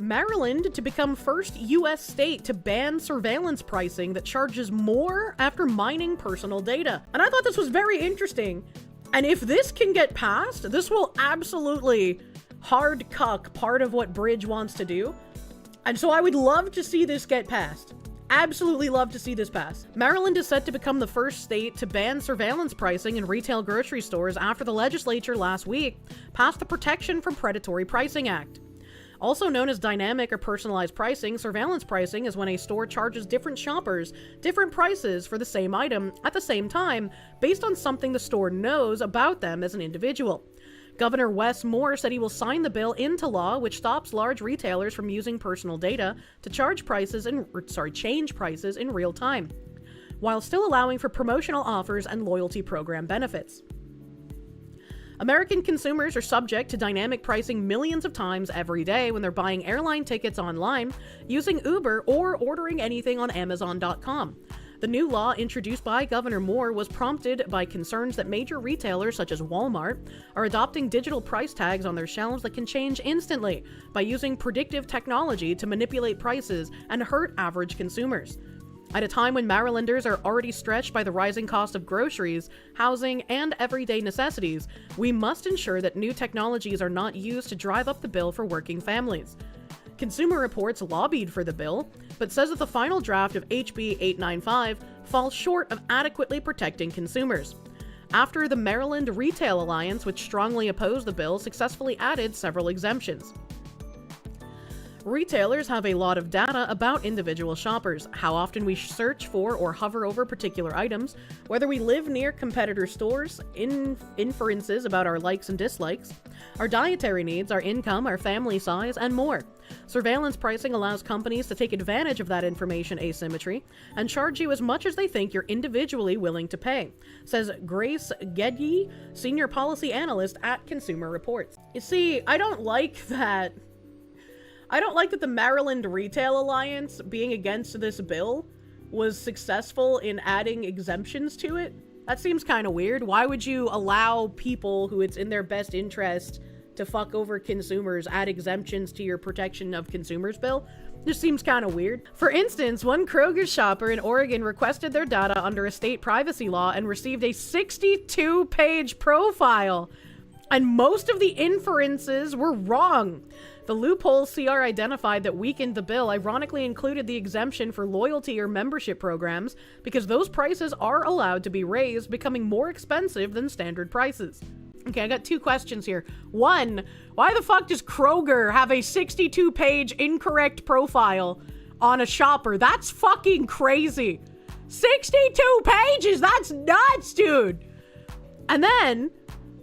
Maryland to become first U.S. state to ban surveillance pricing that charges more after mining personal data. And I thought this was very interesting. And if this can get passed, this will absolutely hard cuck part of what Bridge wants to do. And so I would love to see this get passed. Absolutely love to see this pass. Maryland is set to become the first state to ban surveillance pricing in retail grocery stores after the legislature last week passed the Protection from Predatory Pricing Act. Also known as dynamic or personalized pricing, surveillance pricing is when a store charges different shoppers different prices for the same item at the same time based on something the store knows about them as an individual. Governor Wes Moore said he will sign the bill into law, which stops large retailers from using personal data to change prices in real time, while still allowing for promotional offers and loyalty program benefits. American consumers are subject to dynamic pricing millions of times every day when they're buying airline tickets online, using Uber, or ordering anything on Amazon.com. The new law introduced by Governor Moore was prompted by concerns that major retailers such as Walmart are adopting digital price tags on their shelves that can change instantly by using predictive technology to manipulate prices and hurt average consumers. At a time when Marylanders are already stretched by the rising cost of groceries, housing, and everyday necessities, we must ensure that new technologies are not used to drive up the bill for working families. Consumer Reports lobbied for the bill, but says that the final draft of HB 895 falls short of adequately protecting consumers. After the Maryland Retail Alliance, which strongly opposed the bill, successfully added several exemptions. Retailers have a lot of data about individual shoppers, how often we search for or hover over particular items, whether we live near competitor stores, inferences about our likes and dislikes, our dietary needs, our income, our family size, and more. Surveillance pricing allows companies to take advantage of that information asymmetry and charge you as much as they think you're individually willing to pay, says Grace Gedye, senior policy analyst at Consumer Reports. You see, I don't like that the Maryland Retail Alliance, being against this bill, was successful in adding exemptions to it. That seems kind of weird. Why would you allow people who it's in their best interest to fuck over consumers add exemptions to your protection of consumers bill? Just seems kind of weird. For instance, one Kroger shopper in Oregon requested their data under a state privacy law and received a 62-page profile, and most of the inferences were wrong. The loophole CR identified that weakened the bill ironically included the exemption for loyalty or membership programs because those prices are allowed to be raised, becoming more expensive than standard prices. Okay, I got two questions here. One, why the fuck does Kroger have a 62-page incorrect profile on a shopper? That's fucking crazy. 62 pages? That's nuts, dude. And then,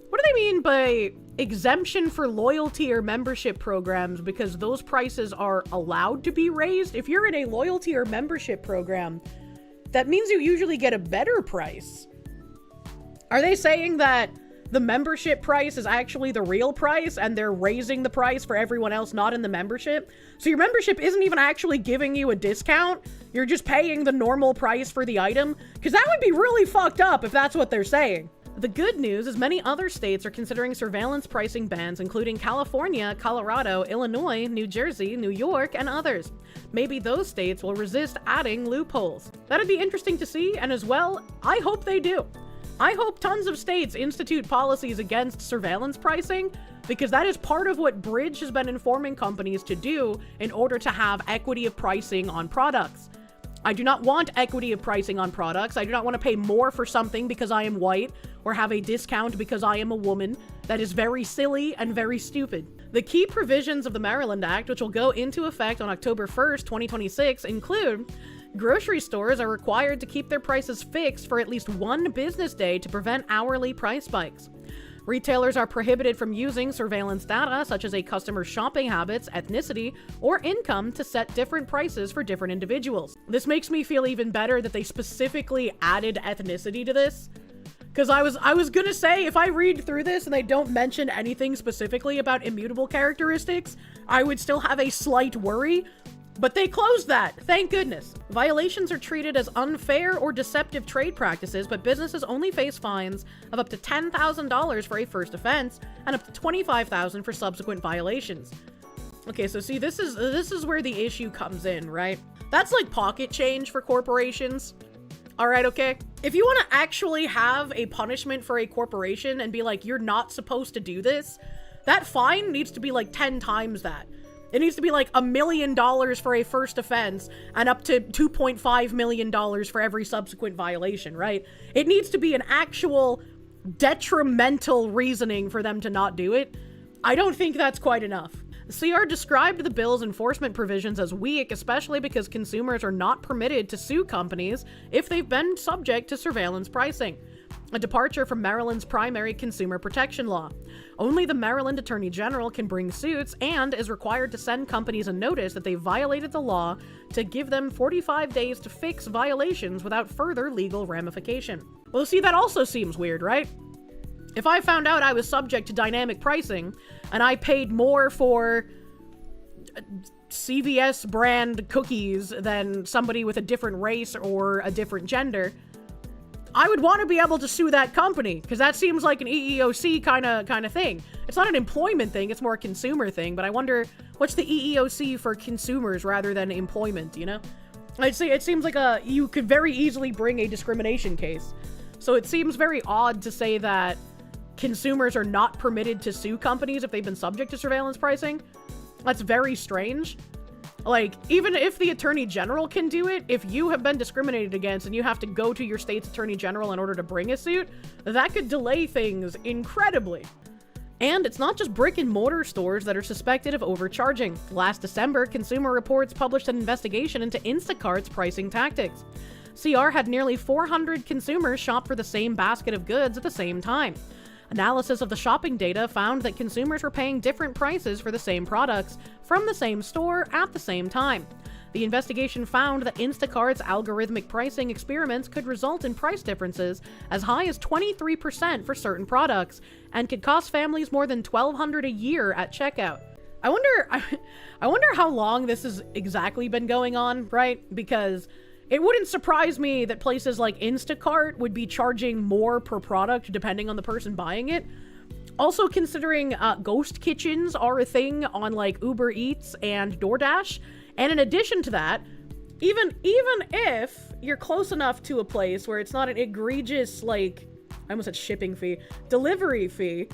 what do they mean by exemption for loyalty or membership programs because those prices are allowed to be raised? If you're in a loyalty or membership program, that means you usually get a better price. Are they saying that the membership price is actually the real price and they're raising the price for everyone else not in the membership? So your membership isn't even actually giving you a discount. You're just paying the normal price for the item? Because that would be really fucked up if that's what they're saying. The good news is many other states are considering surveillance pricing bans, including California, Colorado, Illinois, New Jersey, New York, and others. Maybe those states will resist adding loopholes. That'd be interesting to see, and as well, I hope they do. I hope tons of states institute policies against surveillance pricing, because that is part of what Bridge has been informing companies to do in order to have equity of pricing on products. I do not want equity of pricing on products. I do not want to pay more for something because I am white or have a discount because I am a woman. That is very silly and very stupid. The key provisions of the Maryland Act, which will go into effect on October 1st, 2026, include grocery stores are required to keep their prices fixed for at least one business day to prevent hourly price spikes. Retailers are prohibited from using surveillance data such as a customer's shopping habits, ethnicity, or income to set different prices for different individuals. This makes me feel even better that they specifically added ethnicity to this. Because I was gonna say, if I read through this and they don't mention anything specifically about immutable characteristics, I would still have a slight worry. But they closed that, thank goodness. Violations are treated as unfair or deceptive trade practices, but businesses only face fines of up to $10,000 for a first offense and up to $25,000 for subsequent violations. Okay, so see, this is where the issue comes in, right? That's like pocket change for corporations. All right, okay? If you want to actually have a punishment for a corporation and be like, you're not supposed to do this, that fine needs to be like 10 times that. It needs to be like $1 million for a first offense and up to $2.5 million for every subsequent violation, right? It needs to be an actual detrimental reasoning for them to not do it. I don't think that's quite enough. CR described the bill's enforcement provisions as weak, especially because consumers are not permitted to sue companies if they've been subject to surveillance pricing, a departure from Maryland's primary consumer protection law. Only the Maryland Attorney General can bring suits and is required to send companies a notice that they violated the law to give them 45 days to fix violations without further legal ramification. Well, see, that also seems weird, right? If I found out I was subject to dynamic pricing and I paid more for CVS brand cookies than somebody with a different race or a different gender, I would want to be able to sue that company because that seems like an EEOC kind of thing. It's not an employment thing, it's more a consumer thing, but I wonder what's the EEOC for consumers rather than employment, you know? I'd say it seems like you could very easily bring a discrimination case. So it seems very odd to say that consumers are not permitted to sue companies if they've been subject to surveillance pricing. That's very strange. Like, even if the Attorney General can do it, if you have been discriminated against and you have to go to your state's Attorney General in order to bring a suit, that could delay things incredibly. And it's not just brick and mortar stores that are suspected of overcharging. Last December, Consumer Reports published an investigation into Instacart's pricing tactics. CR had nearly 400 consumers shop for the same basket of goods at the same time. Analysis of the shopping data found that consumers were paying different prices for the same products from the same store at the same time. The investigation found that Instacart's algorithmic pricing experiments could result in price differences as high as 23% for certain products and could cost families more than $1,200 a year at checkout. I wonder how long this has exactly been going on, right? Because it wouldn't surprise me that places like Instacart would be charging more per product depending on the person buying it. Also, considering ghost kitchens are a thing on like Uber Eats and DoorDash. And in addition to that, even if you're close enough to a place where it's not an egregious, like, I almost said shipping fee, delivery fee,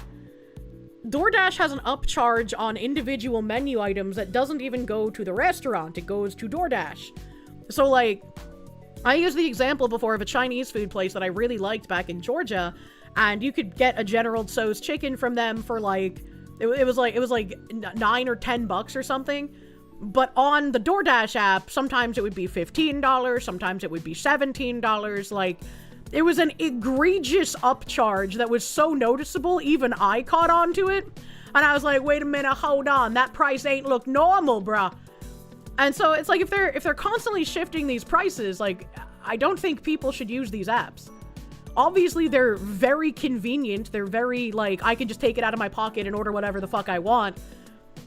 DoorDash has an upcharge on individual menu items that doesn't even go to the restaurant, it goes to DoorDash. So, like, I used the example before of a Chinese food place that I really liked back in Georgia, and you could get a General Tso's chicken from them for, like, it was like $9 or $10 or something. But on the DoorDash app, sometimes it would be $15, sometimes it would be $17. Like, it was an egregious upcharge that was so noticeable, even I caught on to it. And I was like, wait a minute, hold on, that price ain't look normal, bruh. And so it's like, if they're constantly shifting these prices, like, I don't think people should use these apps. Obviously, they're very convenient. They're very, like, I can just take it out of my pocket and order whatever the fuck I want.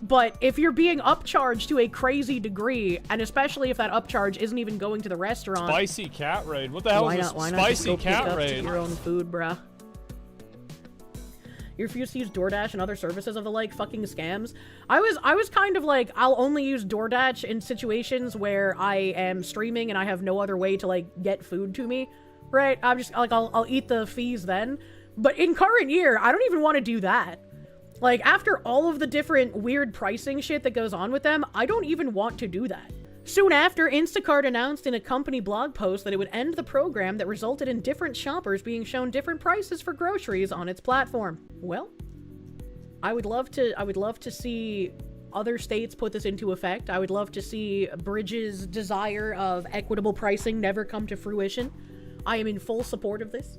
But if you're being upcharged to a crazy degree, and especially if that upcharge isn't even going to the restaurant. Spicy cat raid. What the hell is a spicy cat raid? Your own food, bruh. You refuse to use DoorDash and other services of the like fucking scams. I was kind of like, I'll only use DoorDash in situations where I am streaming and I have no other way to like get food to me, right? I'm just like, I'll eat the fees then. But in current year, I don't even want to do that. Like, after all of the different weird pricing shit that goes on with them, I don't even want to do that. Soon after, Instacart announced in a company blog post that it would end the program that resulted in different shoppers being shown different prices for groceries on its platform. Well, I would love to see other states put this into effect. I would love to see Bridges' desire of equitable pricing never come to fruition. I am in full support of this.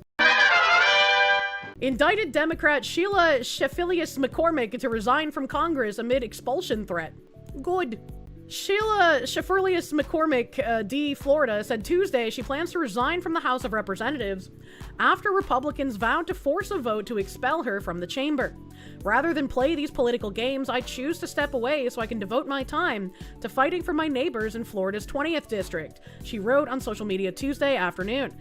Indicted Democrat Sheila Cherfilus-McCormick to resign from Congress amid expulsion threat. Good. Sheila Cherfilus-McCormick, D. Florida, said Tuesday she plans to resign from the House of Representatives after Republicans vowed to force a vote to expel her from the chamber. Rather than play these political games, I choose to step away so I can devote my time to fighting for my neighbors in Florida's 20th district, she wrote on social media Tuesday afternoon.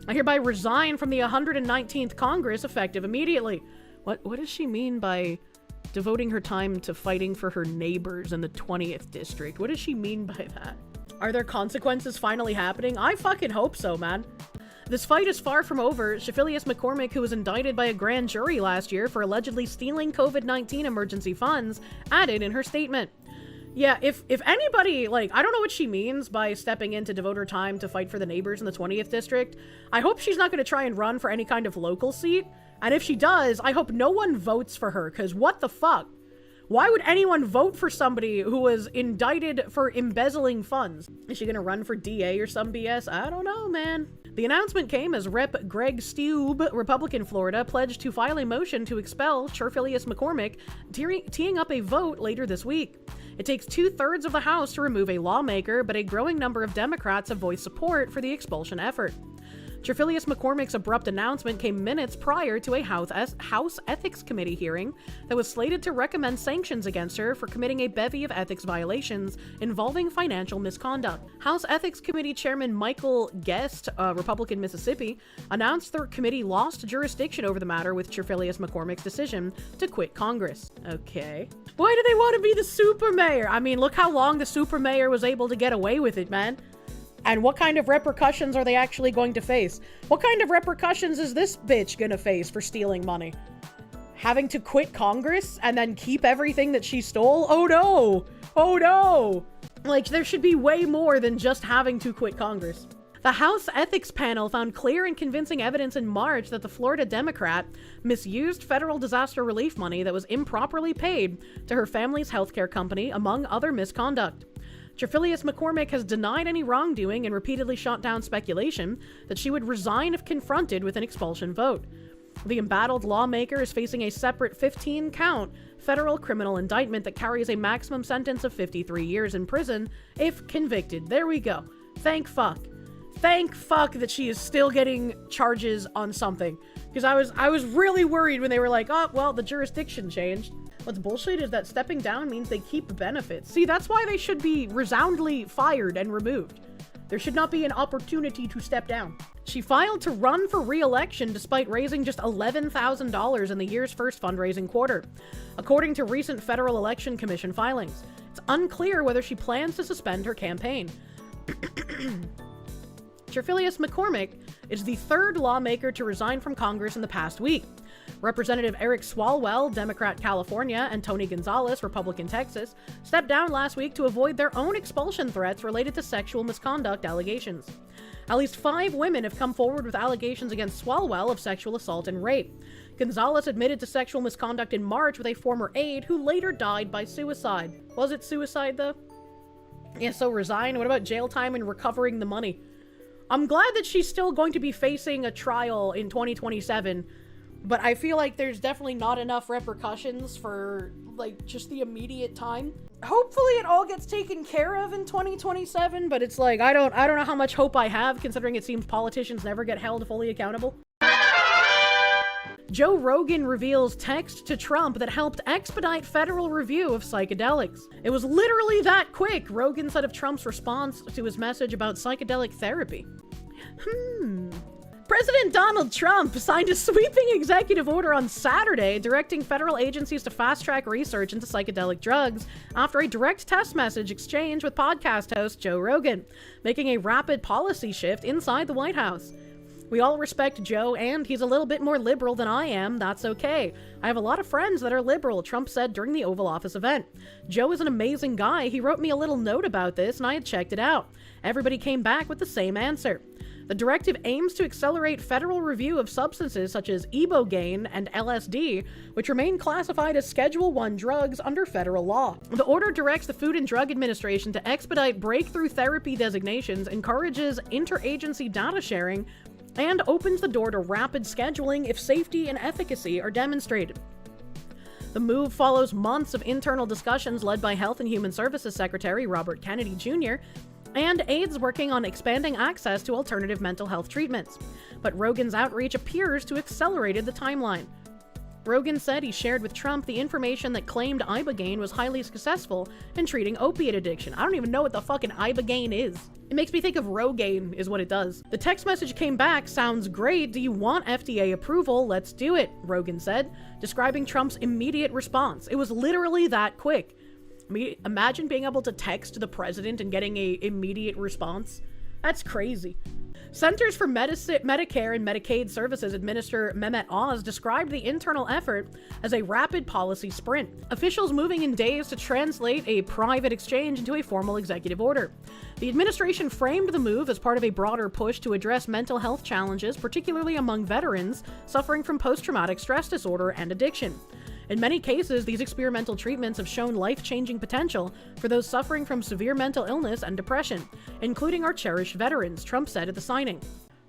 I hereby resign from the 119th Congress effective immediately. What does she mean by Devoting her time to fighting for her neighbors in the 20th district. What does she mean by that? Are there consequences finally happening? I fucking hope so, man. This fight is far from over. Cherfilus-McCormick, who was indicted by a grand jury last year for allegedly stealing COVID-19 emergency funds, added in her statement. Yeah, if anybody, like, I don't know what she means by stepping in to devote her time to fight for the neighbors in the 20th district. I hope she's not going to try and run for any kind of local seat. And if she does, I hope no one votes for her, because what the fuck? Why would anyone vote for somebody who was indicted for embezzling funds? Is she going to run for DA or some BS? I don't know, man. The announcement came as Rep. Greg Steube, Republican Florida, pledged to file a motion to expel Cherfilus-McCormick, teeing up a vote later this week. It takes 2/3 of the House to remove a lawmaker, but a growing number of Democrats have voiced support for the expulsion effort. Cherfilus-McCormick's abrupt announcement came minutes prior to a House Ethics Committee hearing that was slated to recommend sanctions against her for committing a bevy of ethics violations involving financial misconduct. House Ethics Committee Chairman Michael Guest, Republican Mississippi, announced the committee lost jurisdiction over the matter with Cherfilus-McCormick's decision to quit Congress. Okay. Why do they want to be the super mayor? I mean, look how long the super mayor was able to get away with it, man. And what kind of repercussions are they actually going to face? What kind of repercussions is this bitch gonna face for stealing money? Having to quit Congress and then keep everything that she stole? Oh no! Oh no! Like, there should be way more than just having to quit Congress. The House Ethics Panel found clear and convincing evidence in March that the Florida Democrat misused federal disaster relief money that was improperly paid to her family's healthcare company, among other misconduct. Cherfilus-McCormick has denied any wrongdoing and repeatedly shot down speculation that she would resign if confronted with an expulsion vote. The embattled lawmaker is facing a separate 15-count federal criminal indictment that carries a maximum sentence of 53 years in prison if convicted. There we go. Thank fuck. Thank fuck that she is still getting charges on something. Because I was really worried when they were like, oh, well, the jurisdiction changed. What's bullshit is that stepping down means they keep benefits. See, that's why they should be resoundly fired and removed. There should not be an opportunity to step down. She filed to run for re-election despite raising just $11,000 in the year's first fundraising quarter, according to recent Federal Election Commission filings. It's unclear whether she plans to suspend her campaign. Cherfilus-McCormick is the third lawmaker to resign from Congress in the past week. Representative Eric Swalwell, Democrat California, and Tony Gonzalez, Republican Texas, stepped down last week to avoid their own expulsion threats related to sexual misconduct allegations. At least 5 women have come forward with allegations against Swalwell of sexual assault and rape. Gonzalez admitted to sexual misconduct in March with a former aide who later died by suicide. Was it suicide, though? Yeah, so resign. What about jail time and recovering the money? I'm glad that she's still going to be facing a trial in 2027, but I feel like there's definitely not enough repercussions for, like, just the immediate time. Hopefully it all gets taken care of in 2027, but it's like, I don't know how much hope I have, considering it seems politicians never get held fully accountable. Joe Rogan reveals text to Trump that helped expedite federal review of psychedelics. It was literally that quick, Rogan said of Trump's response to his message about psychedelic therapy. President Donald Trump signed a sweeping executive order on Saturday directing federal agencies to fast-track research into psychedelic drugs after a direct text message exchange with podcast host Joe Rogan, making a rapid policy shift inside the White House. We all respect Joe, and he's a little bit more liberal than I am. That's okay. I have a lot of friends that are liberal, Trump said during the Oval Office event. Joe is an amazing guy. He wrote me a little note about this, and I had checked it out. Everybody came back with the same answer. The directive aims to accelerate federal review of substances such as ibogaine and LSD, which remain classified as Schedule I drugs under federal law. The order directs the Food and Drug Administration to expedite breakthrough therapy designations, encourages interagency data sharing, and opens the door to rapid scheduling if safety and efficacy are demonstrated. The move follows months of internal discussions led by Health and Human Services Secretary Robert Kennedy Jr. and aides working on expanding access to alternative mental health treatments. But Rogan's outreach appears to have accelerated the timeline. Rogan said he shared with Trump the information that claimed ibogaine was highly successful in treating opiate addiction. I don't even know what the fucking ibogaine is. It makes me think of Rogaine is what it does. The text message came back, "Sounds great. Do you want FDA approval? Let's do it," Rogan said, describing Trump's immediate response. It was literally that quick. Imagine being able to text the president and getting an immediate response. That's crazy. Centers for Medicare and Medicaid Services Administrator Mehmet Oz described the internal effort as a rapid policy sprint, officials moving in days to translate a private exchange into a formal executive order. The administration framed the move as part of a broader push to address mental health challenges, particularly among veterans suffering from post-traumatic stress disorder and addiction. In many cases, these experimental treatments have shown life-changing potential for those suffering from severe mental illness and depression, including our cherished veterans, Trump said at the signing.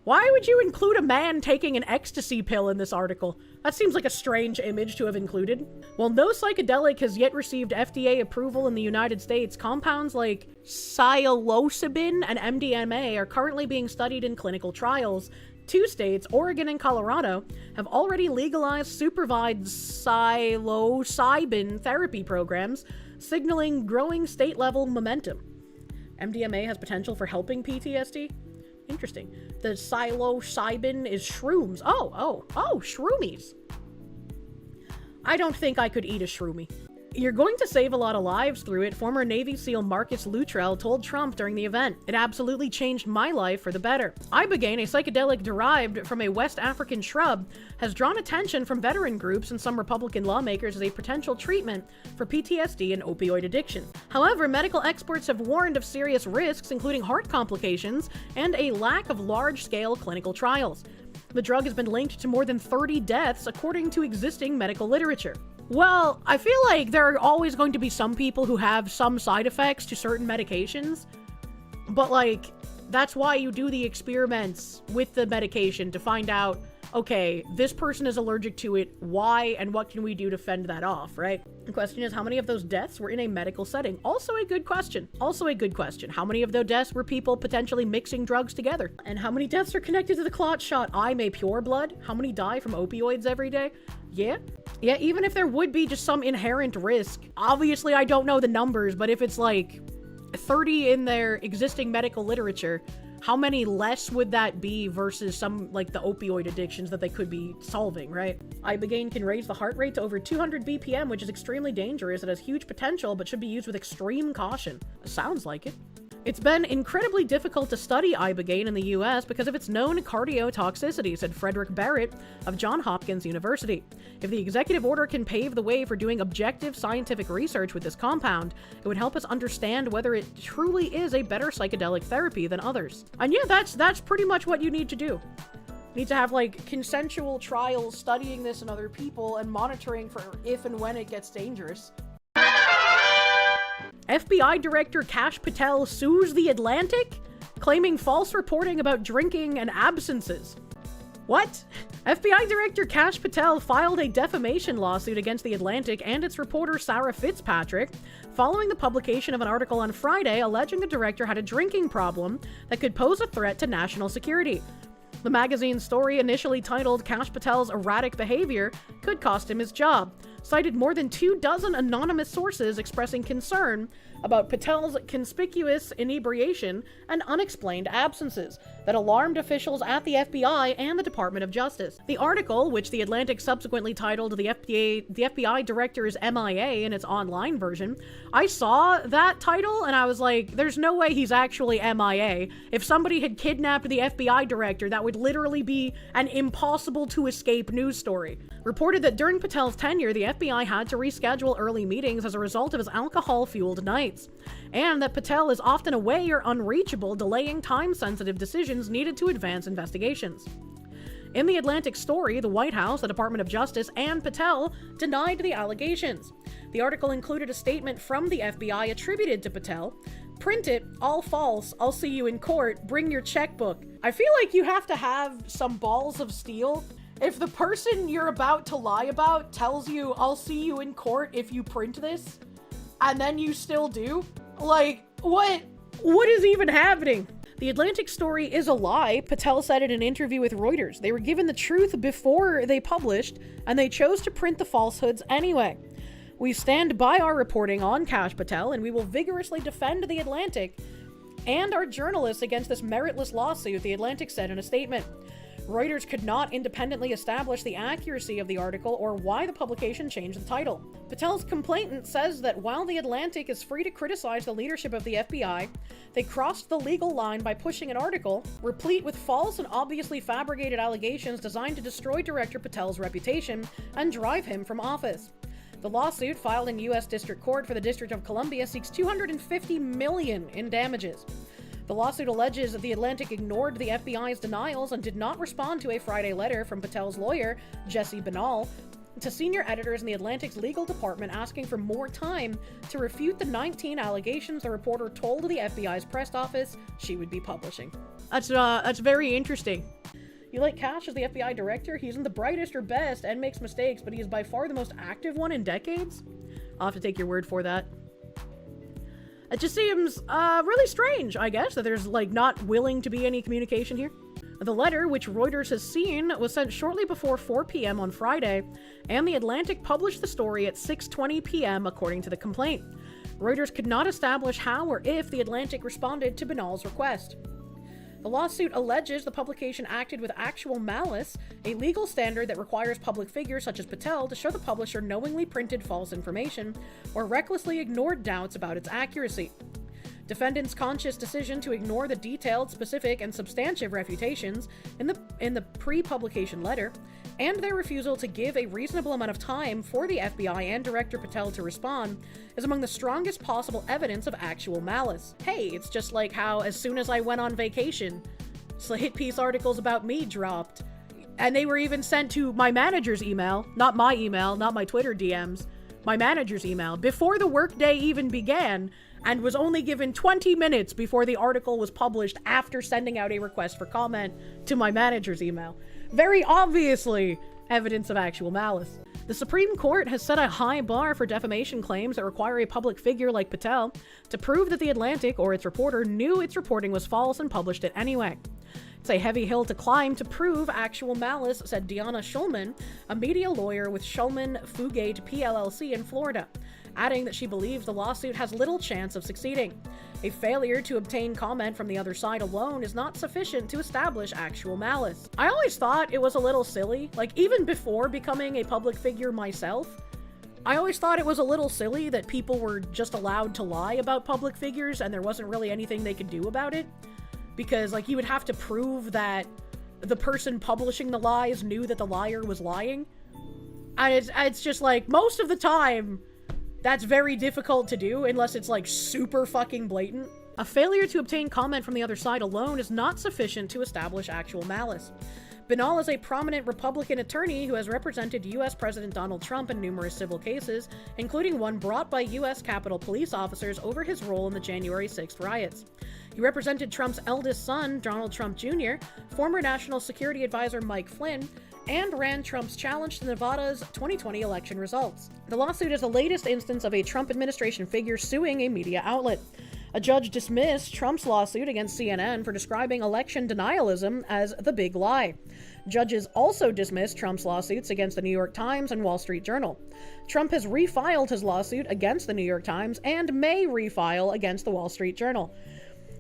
Why would you include a man taking an ecstasy pill in this article? That seems like a strange image to have included. While no psychedelic has yet received FDA approval in the United States, compounds like psilocybin and MDMA are currently being studied in clinical trials. 2 states, Oregon and Colorado, have already legalized supervised psilocybin therapy programs, signaling growing state-level momentum. MDMA has potential for helping PTSD? Interesting. The psilocybin is shrooms. Oh, shroomies. I don't think I could eat a shroomie. You're going to save a lot of lives through it, former Navy SEAL Marcus Luttrell told Trump during the event. It absolutely changed my life for the better. Ibogaine, a psychedelic derived from a West African shrub, has drawn attention from veteran groups and some Republican lawmakers as a potential treatment for PTSD and opioid addiction. However, medical experts have warned of serious risks, including heart complications and a lack of large-scale clinical trials. The drug has been linked to more than 30 deaths, according to existing medical literature. Well, I feel like there are always going to be some people who have some side effects to certain medications, but like, that's why you do the experiments with the medication to find out, okay, this person is allergic to it, why, and what can we do to fend that off, right? The question is, how many of those deaths were in a medical setting? Also a good question. How many of those deaths were people potentially mixing drugs together? And how many deaths are connected to the clot shot? I'm a pure blood? How many die from opioids every day? Yeah, even if there would be just some inherent risk, obviously I don't know the numbers, but if it's like 30 in their existing medical literature, how many less would that be versus some, like, the opioid addictions that they could be solving, right? Ibogaine can raise the heart rate to over 200 BPM, which is extremely dangerous. It has huge potential, but should be used with extreme caution. Sounds like it. It's been incredibly difficult to study ibogaine in the US because of its known cardiotoxicity, said Frederick Barrett of Johns Hopkins University. If the executive order can pave the way for doing objective scientific research with this compound, it would help us understand whether it truly is a better psychedelic therapy than others. And yeah, that's pretty much what you need to do. You need to have, like, consensual trials studying this in other people and monitoring for if and when it gets dangerous. FBI Director Kash Patel sues The Atlantic, claiming false reporting about drinking and absences. What? FBI Director Kash Patel filed a defamation lawsuit against The Atlantic and its reporter Sarah Fitzpatrick following the publication of an article on Friday alleging the director had a drinking problem that could pose a threat to national security. The magazine's story, initially titled "Kash Patel's Erratic Behavior Could Cost Him His Job," cited more than 24 anonymous sources expressing concern about Patel's conspicuous inebriation and unexplained absences that alarmed officials at the FBI and the Department of Justice. The article, which The Atlantic subsequently titled "The FBI Director's MIA" in its online version, I saw that title and I was like, there's no way he's actually MIA. If somebody had kidnapped the FBI director, that would literally be an impossible to escape news story. Reported that during Patel's tenure, the FBI had to reschedule early meetings as a result of his alcohol-fueled nights, and that Patel is often away or unreachable, delaying time-sensitive decisions needed to advance investigations. In the Atlantic story, the White House, the Department of Justice, and Patel denied the allegations. The article included a statement from the FBI attributed to Patel. "Print it, all false, I'll see you in court, bring your checkbook." I feel like you have to have some balls of steel. If the person you're about to lie about tells you, "I'll see you in court if you print this," and then you still do, like, what is even happening? The Atlantic story is a lie, Patel said in an interview with Reuters. They were given the truth before they published, and they chose to print the falsehoods anyway. We stand by our reporting on Kash Patel, and we will vigorously defend the Atlantic and our journalists against this meritless lawsuit, the Atlantic said in a statement. Reuters could not independently establish the accuracy of the article or why the publication changed the title. Patel's complainant says that while the Atlantic is free to criticize the leadership of the FBI, they crossed the legal line by pushing an article replete with false and obviously fabricated allegations designed to destroy Director Patel's reputation and drive him from office. The lawsuit, filed in U.S. District Court for the District of Columbia, seeks $250 million in damages. The lawsuit alleges that the Atlantic ignored the FBI's denials and did not respond to a Friday letter from Patel's lawyer, Jesse Banal, to senior editors in the Atlantic's legal department asking for more time to refute the 19 allegations the reporter told the FBI's press office she would be publishing. That's very interesting. You like Kash as the FBI director? He isn't the brightest or best and makes mistakes, but he is by far the most active one in decades? I'll have to take your word for that. It just seems really strange, I guess, that there's not willing to be any communication here. The letter, which Reuters has seen, was sent shortly before 4 p.m. on Friday, and the Atlantic published the story at 6:20 p.m. according to the complaint. Reuters could not establish how or if the Atlantic responded to Banal's request. The lawsuit alleges the publication acted with actual malice, a legal standard that requires public figures such as Patel to show the publisher knowingly printed false information or recklessly ignored doubts about its accuracy. Defendants' conscious decision to ignore the detailed, specific, and substantive refutations in the pre-publication letter, and their refusal to give a reasonable amount of time for the FBI and Director Patel to respond is among the strongest possible evidence of actual malice. Hey, it's just like how as soon as I went on vacation, hit piece articles about me dropped. And they were even sent to my manager's email, not my Twitter DMs, my manager's email, before the workday even began, and was only given 20 minutes before the article was published after sending out a request for comment to my manager's email. Very obviously evidence of actual malice. The Supreme Court has set a high bar for defamation claims that require a public figure like Patel to prove that the Atlantic or its reporter knew its reporting was false and published it anyway. It's a heavy hill to climb to prove actual malice, said Deanna Schulman, a media lawyer with Schulman Fugate PLLC in Florida, adding that she believes the lawsuit has little chance of succeeding. A failure to obtain comment from the other side alone is not sufficient to establish actual malice. I always thought it was a little silly, even before becoming a public figure myself, I always thought it was a little silly that people were just allowed to lie about public figures and there wasn't really anything they could do about it. Because, you would have to prove that the person publishing the lies knew that the liar was lying. And it's just most of the time, that's very difficult to do unless it's super fucking blatant. A failure to obtain comment from the other side alone is not sufficient to establish actual malice. Banal is a prominent Republican attorney who has represented U.S. President Donald Trump in numerous civil cases, including one brought by U.S. Capitol Police officers over his role in the January 6th riots. He represented Trump's eldest son, Donald Trump Jr., former National Security Advisor Mike Flynn, and ran Trump's challenge to Nevada's 2020 election results. The lawsuit is the latest instance of a Trump administration figure suing a media outlet. A judge dismissed Trump's lawsuit against CNN for describing election denialism as the big lie. Judges also dismissed Trump's lawsuits against the New York Times and Wall Street Journal. Trump has refiled his lawsuit against the New York Times and may refile against the Wall Street Journal.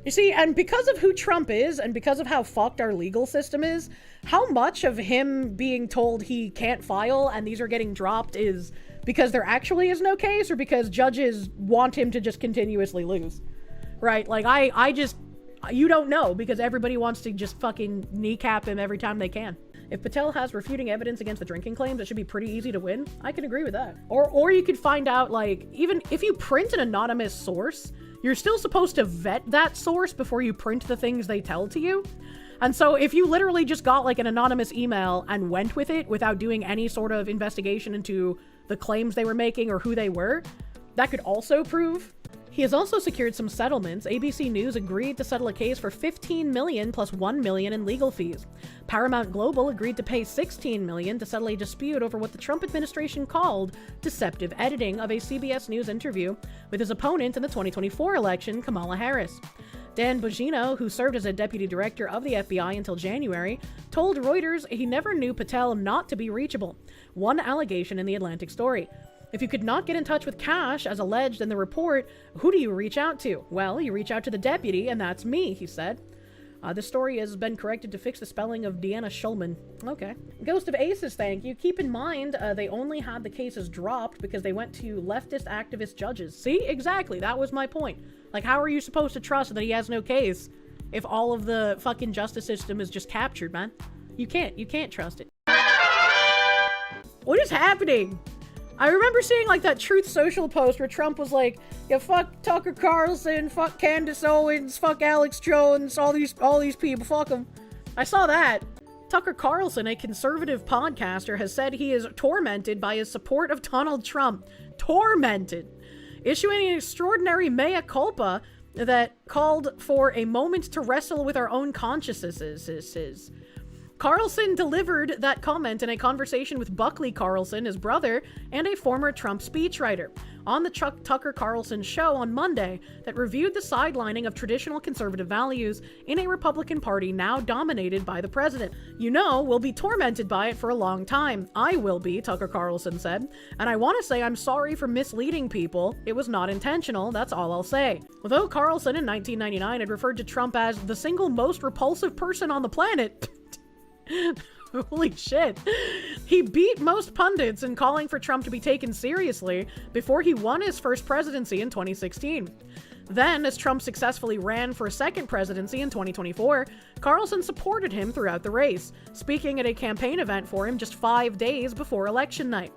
You see, and because of who Trump is and because of how fucked our legal system is, how much of him being told he can't file and these are getting dropped is because there actually is no case or because judges want him to just continuously lose? Right? You don't know because everybody wants to just fucking kneecap him every time they can. If Patel has refuting evidence against the drinking claims, it should be pretty easy to win. I can agree with that. Or you could find out, even if you print an anonymous source, you're still supposed to vet that source before you print the things they tell to you. And so if you literally just got an anonymous email and went with it without doing any sort of investigation into the claims they were making or who they were, that could also prove. He has also secured some settlements. ABC News agreed to settle a case for $15 million plus $1 million in legal fees. Paramount Global agreed to pay $16 million to settle a dispute over what the Trump administration called deceptive editing of a CBS News interview with his opponent in the 2024 election, Kamala Harris. Dan Bongino, who served as a deputy director of the FBI until January, told Reuters he never knew Patel not to be reachable. One allegation in the Atlantic story. If you could not get in touch with Kash, as alleged in the report, who do you reach out to? Well, you reach out to the deputy, and that's me, he said. The story has been corrected to fix the spelling of Deanna Schulman. Okay. Ghost of Aces, thank you. Keep in mind, they only had the cases dropped because they went to leftist activist judges. See? Exactly. That was my point. Like, how are you supposed to trust that he has no case if all of the fucking justice system is just captured, man? You can't trust it. What is happening? I remember seeing like that Truth Social post where Trump was like, yeah, fuck Tucker Carlson, fuck Candace Owens, fuck Alex Jones, all these people, fuck them. I saw that. Tucker Carlson, a conservative podcaster, has said he is tormented by his support of Donald Trump. Tormented. Issuing an extraordinary mea culpa that called for a moment to wrestle with our own consciousnesses. Carlson delivered that comment in a conversation with Buckley Carlson, his brother, and a former Trump speechwriter, on the Tucker Carlson show on Monday that reviewed the sidelining of traditional conservative values in a Republican Party now dominated by the president. You know, we'll be tormented by it for a long time. I will be, Tucker Carlson said. And I want to say I'm sorry for misleading people. It was not intentional, that's all I'll say. Although Carlson in 1999 had referred to Trump as the single most repulsive person on the planet, holy shit. He beat most pundits in calling for Trump to be taken seriously before he won his first presidency in 2016. Then, as Trump successfully ran for a second presidency in 2024, Carlson supported him throughout the race, speaking at a campaign event for him just 5 days before election night.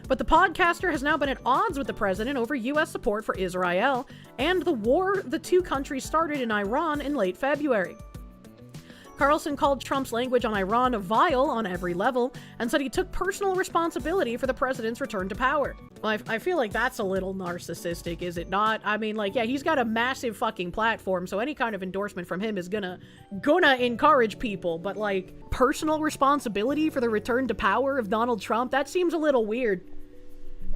But the podcaster has now been at odds with the president over U.S. support for Israel and the war the two countries started in Iran in late February. Carlson called Trump's language on Iran vile on every level and said he took personal responsibility for the president's return to power. Well, I feel like that's a little narcissistic, is it not? I mean, like, yeah, he's got a massive fucking platform, so any kind of endorsement from him is gonna encourage people, but like, personal responsibility for the return to power of Donald Trump? That seems a little weird.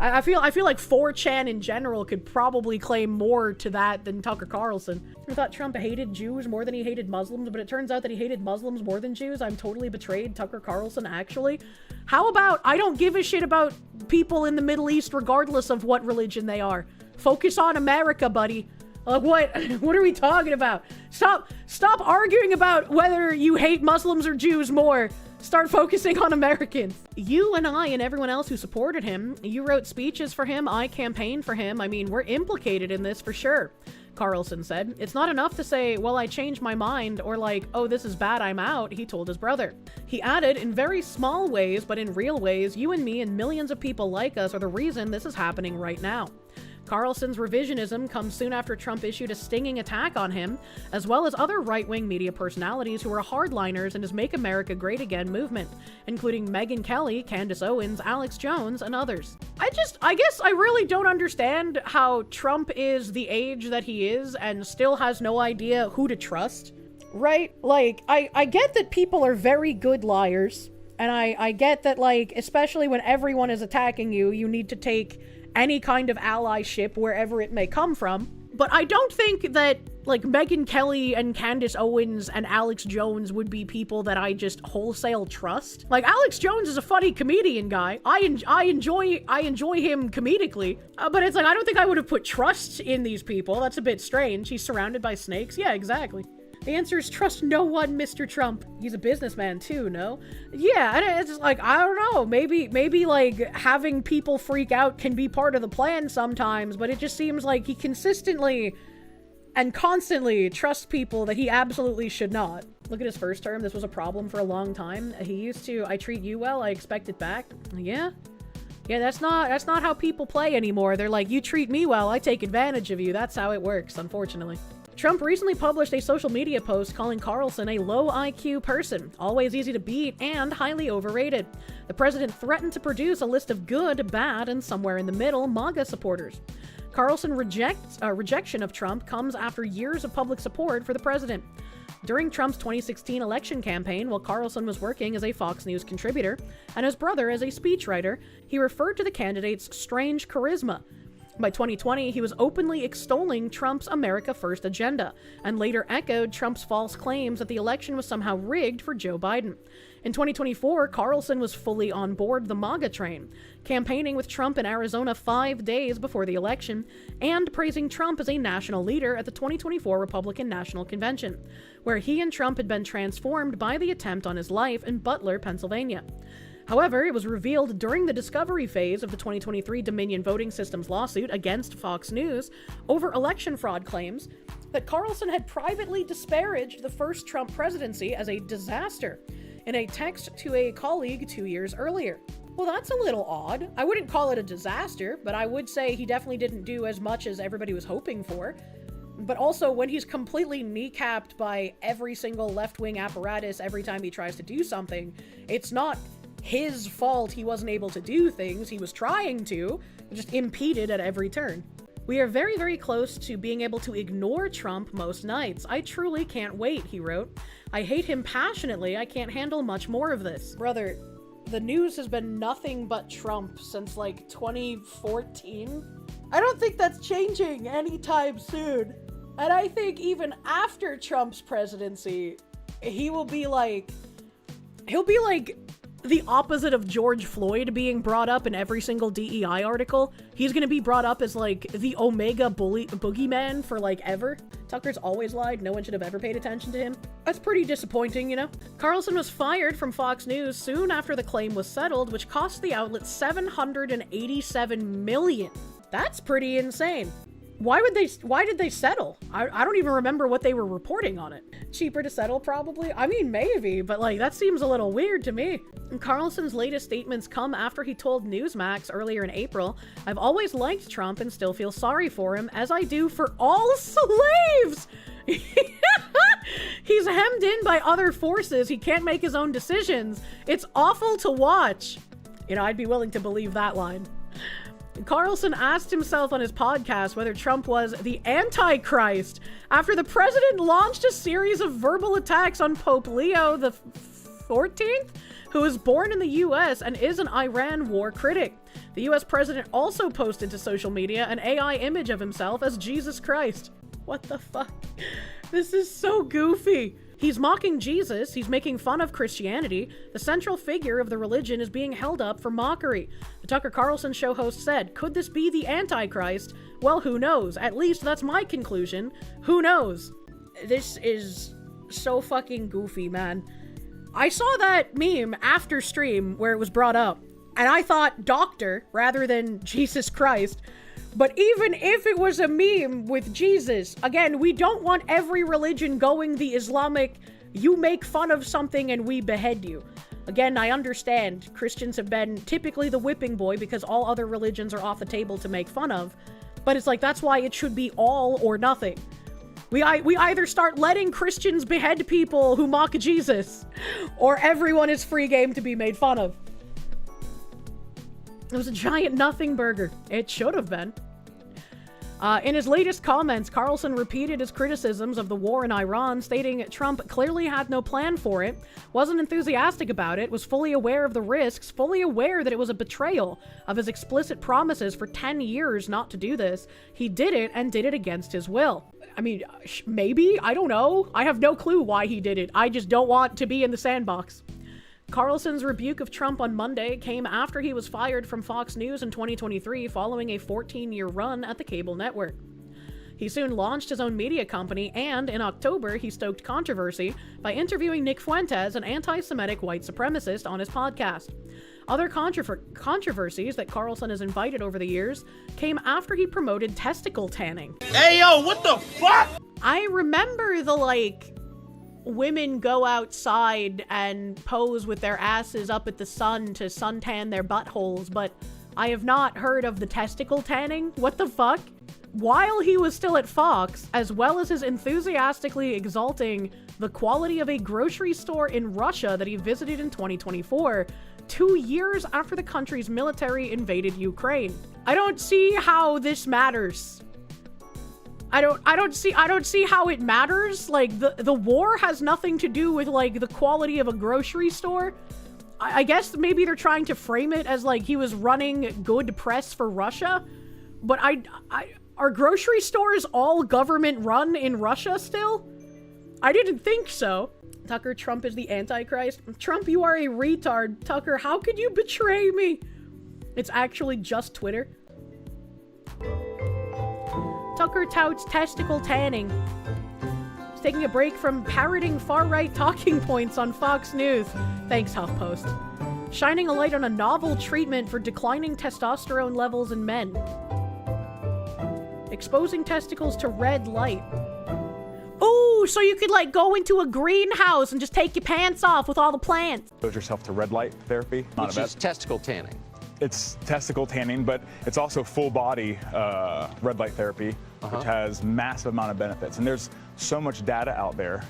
I feel like 4chan in general could probably claim more to that than Tucker Carlson. I thought Trump hated Jews more than he hated Muslims, but it turns out that he hated Muslims more than Jews. I'm totally betrayed, Tucker Carlson, actually. How about, I don't give a shit about people in the Middle East regardless of what religion they are. Focus on America, buddy. What are we talking about? Stop arguing about whether you hate Muslims or Jews more. Start focusing on Americans. You and I and everyone else who supported him, you wrote speeches for him, I campaigned for him. I mean, we're implicated in this for sure, Carlson said. It's not enough to say, well, I changed my mind, or like, oh, this is bad, I'm out, he told his brother. He added, in very small ways, but in real ways, you and me and millions of people like us are the reason this is happening right now. Carlson's revisionism comes soon after Trump issued a stinging attack on him, as well as other right-wing media personalities who are hardliners in his Make America Great Again movement, including Megyn Kelly, Candace Owens, Alex Jones, and others. I guess I really don't understand how Trump is the age that he is and still has no idea who to trust, right? Like, I get that people are very good liars, and I get that, like, especially when everyone is attacking you, you need to take any kind of allyship wherever it may come from. But I don't think that, like, Megyn Kelly and Candace Owens and Alex Jones would be people that I just wholesale trust. Like, Alex Jones is a funny comedian guy. I enjoy him comedically. But it's like, I don't think I would have put trust in these people. That's a bit strange. He's surrounded by snakes. Yeah, exactly. The answer is trust no one, Mr. Trump. He's a businessman too, no? Yeah, and it's like, I don't know, maybe like having people freak out can be part of the plan sometimes, but it just seems like he consistently and constantly trusts people that he absolutely should not. Look at his first term. This was a problem for a long time. He used to, I treat you well, I expect it back. Yeah, that's not how people play anymore. They're like, you treat me well, I take advantage of you. That's how it works, unfortunately. Trump recently published a social media post calling Carlson a low IQ person, always easy to beat, and highly overrated. The president threatened to produce a list of good, bad, and somewhere in the middle MAGA supporters. Carlson's rejection of Trump comes after years of public support for the president. During Trump's 2016 election campaign, while Carlson was working as a Fox News contributor and his brother as a speechwriter, he referred to the candidate's strange charisma. By 2020, he was openly extolling Trump's America First agenda, and later echoed Trump's false claims that the election was somehow rigged for Joe Biden. In 2024, Carlson was fully on board the MAGA train, campaigning with Trump in Arizona 5 days before the election, and praising Trump as a national leader at the 2024 Republican National Convention, where he and Trump had been transformed by the attempt on his life in Butler, Pennsylvania. However, it was revealed during the discovery phase of the 2023 Dominion Voting Systems lawsuit against Fox News over election fraud claims that Carlson had privately disparaged the first Trump presidency as a disaster in a text to a colleague 2 years earlier. Well, that's a little odd. I wouldn't call it a disaster, but I would say he definitely didn't do as much as everybody was hoping for. But also, when he's completely kneecapped by every single left-wing apparatus every time he tries to do something, it's not his fault he wasn't able to do things. He was trying to, just impeded at every turn. We are very, very close to being able to ignore Trump most nights. I truly can't wait, he wrote. I hate him passionately. I can't handle much more of this. Brother, the news has been nothing but Trump since like 2014. I don't think that's changing anytime soon. And I think even after Trump's presidency, he'll be like the opposite of George Floyd being brought up in every single DEI article. He's gonna be brought up as like the Omega boogeyman for like ever. Tucker's always lied. No one should have ever paid attention to him. That's pretty disappointing, you know? Carlson was fired from Fox News soon after the claim was settled, which cost the outlet $787 million. That's pretty insane. Why did they settle? I don't even remember what they were reporting on it. Cheaper to settle, probably? I mean, maybe, but like, that seems a little weird to me. And Carlson's latest statements come after he told Newsmax earlier in April, "I've always liked Trump and still feel sorry for him, as I do for all slaves." He's hemmed in by other forces. He can't make his own decisions. It's awful to watch. You know, I'd be willing to believe that line. Carlson asked himself on his podcast whether Trump was the Antichrist after the president launched a series of verbal attacks on Pope Leo the 14th, who was born in the US and is an Iran war critic. The US president also posted to social media an AI image of himself as Jesus Christ. What the fuck? This is so goofy. He's mocking Jesus, he's making fun of Christianity, the central figure of the religion is being held up for mockery. The Tucker Carlson show host said, "Could this be the Antichrist? Well, who knows? At least that's my conclusion. Who knows?" This is so fucking goofy, man. I saw that meme after stream where it was brought up, and I thought doctor rather than Jesus Christ. But even if it was a meme with Jesus, again, we don't want every religion going the Islamic, you make fun of something and we behead you. Again, I understand Christians have been typically the whipping boy because all other religions are off the table to make fun of. But it's like, that's why it should be all or nothing. We either start letting Christians behead people who mock Jesus, or everyone is free game to be made fun of. It was a giant nothing burger. It should have been. In his latest comments, Carlson repeated his criticisms of the war in Iran, stating Trump clearly had no plan for it, wasn't enthusiastic about it, was fully aware of the risks, fully aware that it was a betrayal of his explicit promises for 10 years not to do this. He did it and did it against his will. I mean, maybe? I don't know. I have no clue why he did it. I just don't want to be in the sandbox. Carlson's rebuke of Trump on Monday came after he was fired from Fox News in 2023 following a 14-year run at the cable network. He soon launched his own media company, and in October, he stoked controversy by interviewing Nick Fuentes, an anti-Semitic white supremacist, on his podcast. Other controversies that Carlson has invited over the years came after he promoted testicle tanning. Hey, yo, what the fuck? I remember the, women go outside and pose with their asses up at the sun to suntan their buttholes, but I have not heard of the testicle tanning. What the fuck? While he was still at Fox, as well as his enthusiastically exalting the quality of a grocery store in Russia that he visited in 2024, 2 years after the country's military invaded Ukraine. I don't see how this matters. I don't see how it matters. Like, the war has nothing to do with, the quality of a grocery store. I guess maybe they're trying to frame it as, he was running good press for Russia. But are grocery stores all government run in Russia still? I didn't think so. Tucker, Trump is the Antichrist. Trump, you are a retard. Tucker, how could you betray me? It's actually just Twitter. Tucker touts testicle tanning. He's taking a break from parroting far-right talking points on Fox News. Thanks, HuffPost. Shining a light on a novel treatment for declining testosterone levels in men. Exposing testicles to red light. Ooh, so you could like go into a greenhouse and just take your pants off with all the plants. Expose yourself to red light therapy. Which is testicle tanning. It's testicle tanning, but it's also full body red light therapy, which has massive amount of benefits. And there's so much data out there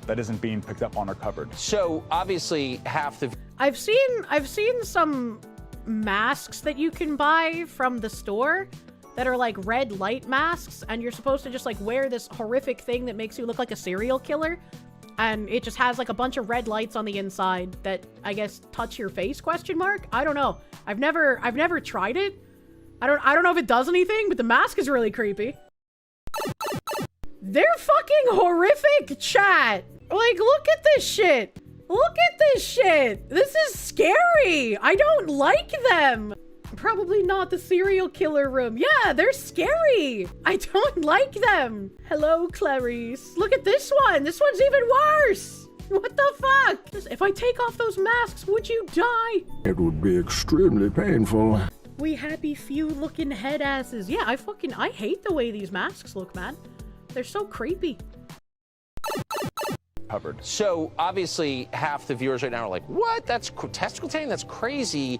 that isn't being picked up on or covered. So obviously half the... I've seen some masks that you can buy from the store that are like red light masks, and you're supposed to just like wear this horrific thing that makes you look like a serial killer, and it just has like a bunch of red lights on the inside that I guess touch your face, question mark? I don't know. I've never tried it. I don't know if it does anything, but the mask is really creepy. They're fucking horrific, chat. Like, look at this shit. Look at this shit. This is scary. I don't like them. Probably not the serial killer room. Yeah, they're scary. I don't like them. Hello, Clarice. Look at this one. This one's even worse. What the fuck? If I take off those masks, would you die? It would be extremely painful. We happy few looking head asses. Yeah, I hate the way these masks look, man. They're so creepy. Covered. So obviously half the viewers right now are like, what? That's testicle tanning? That's crazy.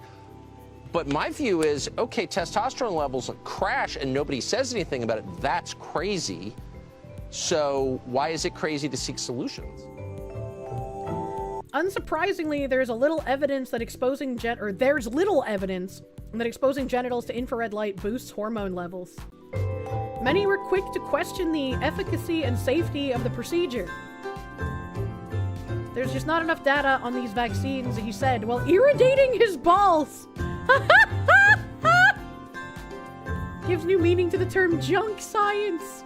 But my view is, okay, testosterone levels crash and nobody says anything about it. That's crazy. So why is it crazy to seek solutions? Unsurprisingly, there's little evidence that exposing genitals to infrared light boosts hormone levels. Many were quick to question the efficacy and safety of the procedure. There's just not enough data on these vaccines, he said, while irradiating his balls. Gives new meaning to the term junk science.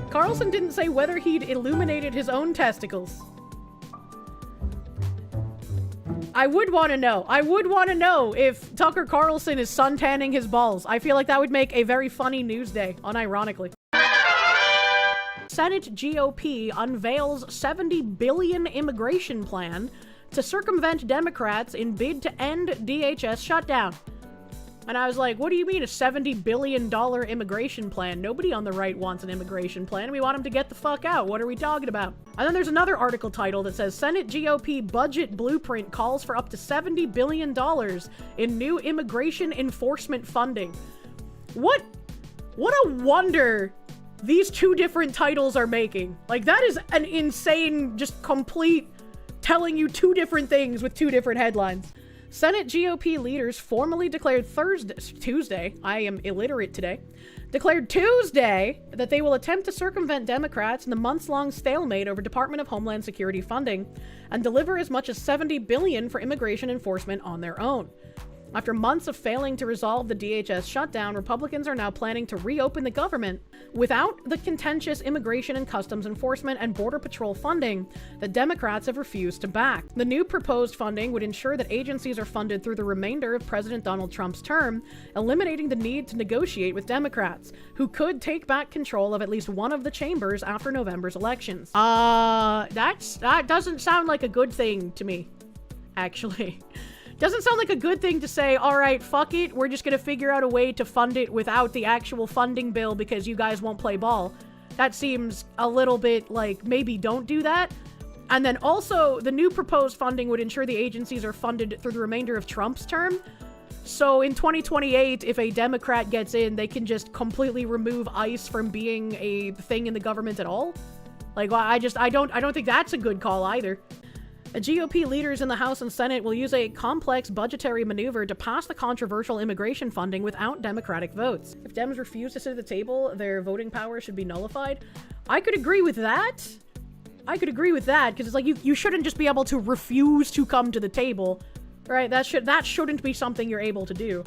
Carlson didn't say whether he'd illuminated his own testicles. I would want to know. I would want to know if Tucker Carlson is suntanning his balls. I feel like that would make a very funny news day, unironically. Senate GOP unveils $70 billion immigration plan to circumvent Democrats in bid to end DHS shutdown. And I was like, what do you mean a $70 billion immigration plan? Nobody on the right wants an immigration plan. We want them to get the fuck out. What are we talking about? And then there's another article title that says, Senate GOP budget blueprint calls for up to $70 billion in new immigration enforcement funding. What a wonder these two different titles are making. Like, that is an insane, just complete telling you two different things with two different headlines. Senate GOP leaders formally declared Tuesday, I am illiterate today, declared Tuesday that they will attempt to circumvent Democrats in the months-long stalemate over Department of Homeland Security funding and deliver as much as $70 billion for immigration enforcement on their own. After months of failing to resolve the DHS shutdown, Republicans are now planning to reopen the government without the contentious immigration and customs enforcement and border patrol funding that Democrats have refused to back. The new proposed funding would ensure that agencies are funded through the remainder of President Donald Trump's term, eliminating the need to negotiate with Democrats, who could take back control of at least one of the chambers after November's elections. That doesn't sound like a good thing to me, actually. Doesn't sound like a good thing to say, all right, fuck it, we're just gonna figure out a way to fund it without the actual funding bill because you guys won't play ball. That seems a little bit like, maybe don't do that. And then also, the new proposed funding would ensure the agencies are funded through the remainder of Trump's term. So in 2028, if a Democrat gets in, they can just completely remove ICE from being a thing in the government at all. Like, well, I don't think that's a good call either. GOP leaders in the House and Senate will use a complex budgetary maneuver to pass the controversial immigration funding without Democratic votes. If Dems refuse to sit at the table, their voting power should be nullified. I could agree with that. Because it's like, you shouldn't just be able to refuse to come to the table, right? That shouldn't be something you're able to do.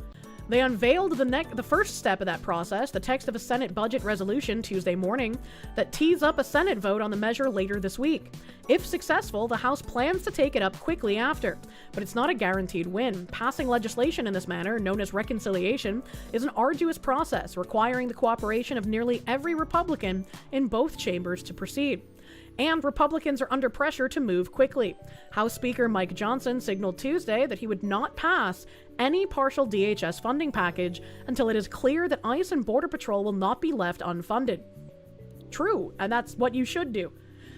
They unveiled the first step of that process, the text of a Senate budget resolution Tuesday morning that tees up a Senate vote on the measure later this week. If successful, the House plans to take it up quickly after, but it's not a guaranteed win. Passing legislation in this manner, known as reconciliation, is an arduous process requiring the cooperation of nearly every Republican in both chambers to proceed. And Republicans are under pressure to move quickly. House Speaker Mike Johnson signaled Tuesday that he would not pass any partial DHS funding package until it is clear that ICE and Border Patrol will not be left unfunded. True, and that's what you should do.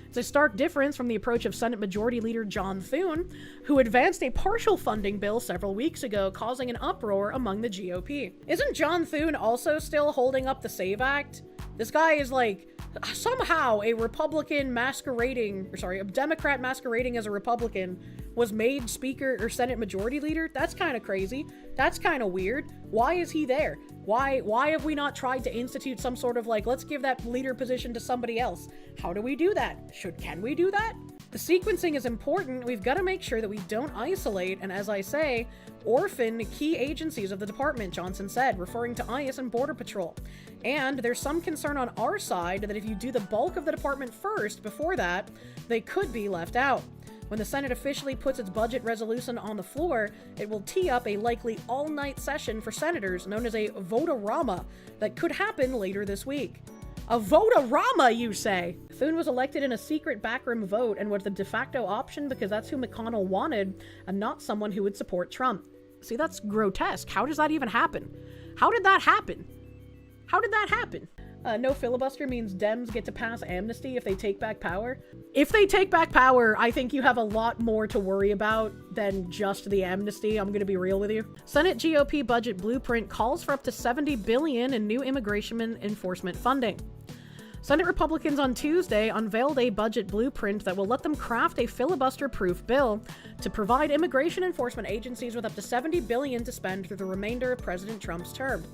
It's a stark difference from the approach of Senate Majority Leader John Thune, who advanced a partial funding bill several weeks ago, causing an uproar among the GOP. Isn't John Thune also still holding up the SAVE Act? This guy is like somehow a Democrat masquerading as a Republican was made Speaker or Senate Majority Leader. That's kind of crazy. That's kind of weird. Why is he there? Why have we not tried to institute some sort of let's give that leader position to somebody else? How do we do that? Can we do that? The sequencing is important. We've got to make sure that we don't isolate and, as I say, orphan key agencies of the department, Johnson said, referring to ICE and Border Patrol. And there's some concern on our side that if you do the bulk of the department first before that, they could be left out. When the Senate officially puts its budget resolution on the floor, it will tee up a likely all-night session for senators known as a vote-a-rama that could happen later this week. A vote-a-rama, you say? Thune was elected in a secret backroom vote and was the de facto option because that's who McConnell wanted and not someone who would support Trump. See, that's grotesque. How does that even happen? How did that happen? No filibuster means Dems get to pass amnesty if they take back power. If they take back power, I think you have a lot more to worry about than just the amnesty. I'm going to be real with you. Senate GOP budget blueprint calls for up to $70 billion in new immigration enforcement funding. Senate Republicans on Tuesday unveiled a budget blueprint that will let them craft a filibuster-proof bill to provide immigration enforcement agencies with up to $70 billion to spend through the remainder of President Trump's term.